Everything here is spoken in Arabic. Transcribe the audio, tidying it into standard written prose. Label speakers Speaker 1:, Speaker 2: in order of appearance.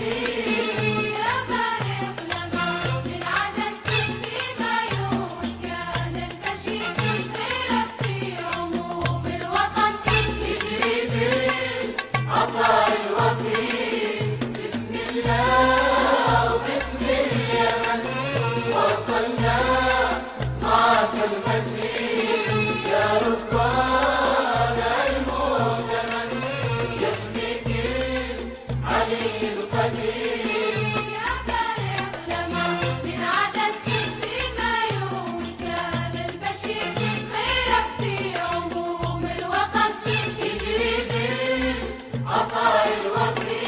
Speaker 1: الوفي يا بارق لنا من عدد فيما يوم كان البشير خيرك في عموم الوطن يجري بالعطاء الوفي بسم الله وباسم اليمن وصلنا معك المسير يا ربنا المؤتمن يحميك العلي القدير يا بارق لنا من عدد فيما يوم كان البشير خيرك في عموم الوطن يجري بالعطاء الوفي